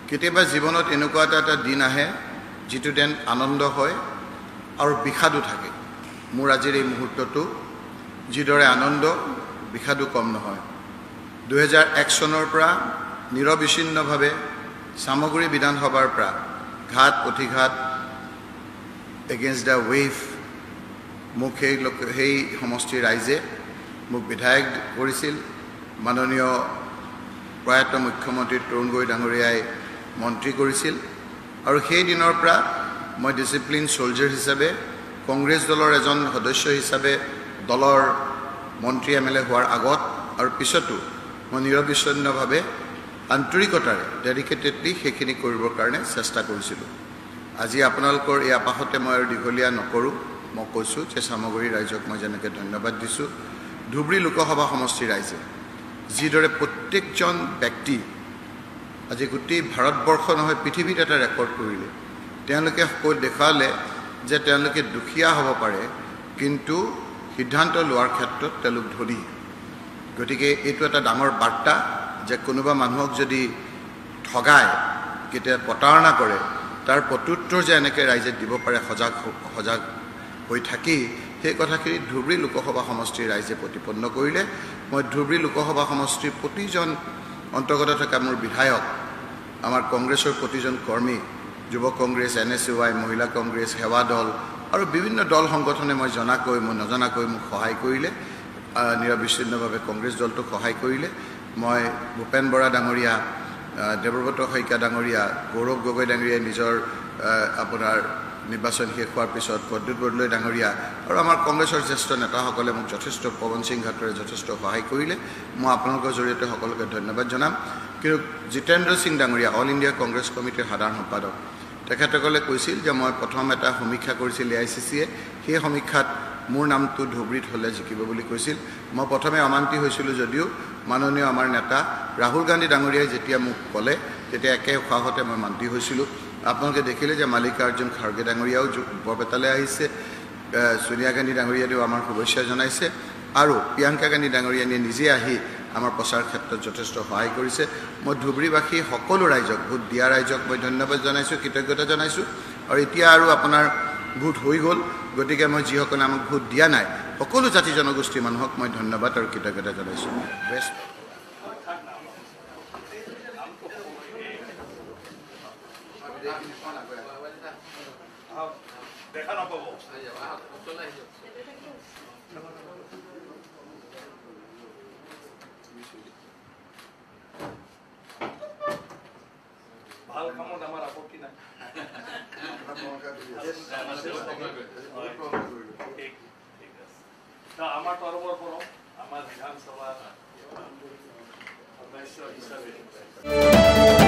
কেতিয়াবা জীৱনত এনেকুৱা এটা দিন আহে যিটো দিন আনন্দ হয় আৰু বিষাদো থাকে। মোৰ আজিৰ এই মুহূৰ্তটো যিদৰে আনন্দ বিষাদো কম নহয়। 2001 চনৰ পৰা নিৰবিচ্ছিন্নভাৱে সামগ্ৰী বিধানসভাৰ পৰা ঘাট প্ৰতিঘাট এগেইনষ্ট দ্য ৱেভ মোক সেই সমষ্টিৰ ৰাইজে মোক বিধায়ক কৰিছিল। মাননীয় প্ৰয়াত মুখ্যমন্ত্ৰী তৰুণ গগৈ ডাঙৰীয়াই মন্ত্ৰী কৰিছিল আৰু সেই দিনৰ পৰা মই ডিসিপ্লিন সোলজাৰ হিচাপে কংগ্ৰেছ দলৰ এজন সদস্য হিচাপে দলৰ মন্ত্ৰী এমএলএ হোৱাৰ আগত আৰু পিছতো মই নিৰবিচ্ছিন্নভাৱে আন্তৰিকতাৰে ডেডিকেটেডলি সেইখিনি কৰিবৰ কাৰণে চেষ্টা কৰিছিলোঁ। আজি আপোনালোকৰ এই আপাহতে মই আৰু দীঘলীয়া নকৰোঁ। মই কৈছোঁ যে সামগ্ৰী ৰাইজক মই যেনেকৈ ধন্যবাদ দিছোঁ, ধুবুৰী লোকসভা সমষ্টিৰ ৰাইজে যিদৰে প্ৰত্যেকজন ব্যক্তি আজি গোটেই ভাৰতবৰ্ষ নহয় পৃথিৱীত এটা ৰেকৰ্ড কৰিলে। তেওঁলোকে দেখালে যে তেওঁলোকে দুখীয়া হ'ব পাৰে কিন্তু সিদ্ধান্ত লোৱাৰ ক্ষেত্ৰত তেওঁলোক ধনী। গতিকে এইটো এটা ডাঙৰ বাৰ্তা যে কোনোবা মানুহক যদি ঠগায়, কেতিয়া প্ৰতাৰণা কৰে, তাৰ প্ৰত্যুত্তৰ যে এনেকৈ ৰাইজে দিব পাৰে সজাগ হৈ থাকি সেই কথাখিনি ধুবুৰী লোকসভা সমষ্টিৰ ৰাইজে প্ৰতিপন্ন কৰিলে। মই ধুবুৰী লোকসভা সমষ্টিৰ প্ৰতিজন অন্তৰ্গত থকা মোৰ বিধায়ক, আমাৰ কংগ্ৰেছৰ প্ৰতিজন কৰ্মী, যুৱ কংগ্ৰেছ, NSUI, মহিলা কংগ্ৰেছ, সেৱা দল আৰু বিভিন্ন দল সংগঠনে মই নজনাকৈ মোক সহায় কৰিলে। নিৰবিচ্ছিন্নভাৱে কংগ্ৰেছ দলটোক সহায় কৰিলে। মই ভূপেন বৰা ডাঙৰীয়া, দেৱব্ৰত শইকীয়া ডাঙৰীয়া, গৌৰৱ গগৈ ডাঙৰীয়াই নিজৰ আপোনাৰ নিৰ্বাচন শেষ হোৱাৰ পিছত প্ৰদ্যুৎ বৰদলৈ ডাঙৰীয়া আৰু আমাৰ কংগ্ৰেছৰ জ্যেষ্ঠ নেতাসকলে মোক যথেষ্ট, পৱন সিং ঘাটৰে যথেষ্ট সহায় কৰিলে। মই আপোনালোকৰ জৰিয়তে সকলোকে ধন্যবাদ জনাম। কিন্তু জিতেন্দ্ৰ সিং ডাঙৰীয়া, অল ইণ্ডিয়া কংগ্ৰেছ কমিটিৰ সাধাৰণ সম্পাদক, তেখেতসকলে কৈছিল যে মই প্ৰথম এটা সমীক্ষা কৰিছিল AICCয়ে, সেই সমীক্ষাত মোৰ নামটো ধুবুৰীত হ'লে জিকিব বুলি কৈছিল। মই প্ৰথমে অমান্তি হৈছিলোঁ যদিও মাননীয় আমাৰ নেতা ৰাহুল গান্ধী ডাঙৰীয়াই যেতিয়া মোক ক'লে তেতিয়া একে উশাহতে মই মান্তি হৈছিলোঁ। আপোনালোকে দেখিলে যে মাল্লিকাৰ্জুন খাৰ্গে ডাঙৰীয়াও বৰপেটালৈ আহিছে, সোনিয়া গান্ধী ডাঙৰীয়াইও আমাৰ শুভেচ্ছা জনাইছে আৰু প্ৰিয়ংকা গান্ধী ডাঙৰীয়ানীয়ে নিজে আহি আমাৰ প্ৰচাৰ ক্ষেত্ৰত যথেষ্ট সহায় কৰিছে। মই ধুবুৰীবাসী সকলো ৰাইজক, ভোট দিয়া ৰাইজক মই ধন্যবাদ জনাইছোঁ, কৃতজ্ঞতা জনাইছোঁ। আৰু এতিয়া আৰু আপোনাৰ ভোট হৈ গ'ল, গতিকে মই যিসকলে আমাক ভোট দিয়া নাই সকলো জাতি জনগোষ্ঠীৰ মানুহক মই ধন্যবাদ আৰু কৃতজ্ঞতা জনাইছোঁ। বেষ্ট দেখা নাপাব। ভাল কামত আমাৰ আপত্তি নাই। আমাৰ তৰফৰ পৰা আমাৰ বিধানসভা সদস্য হিচাপে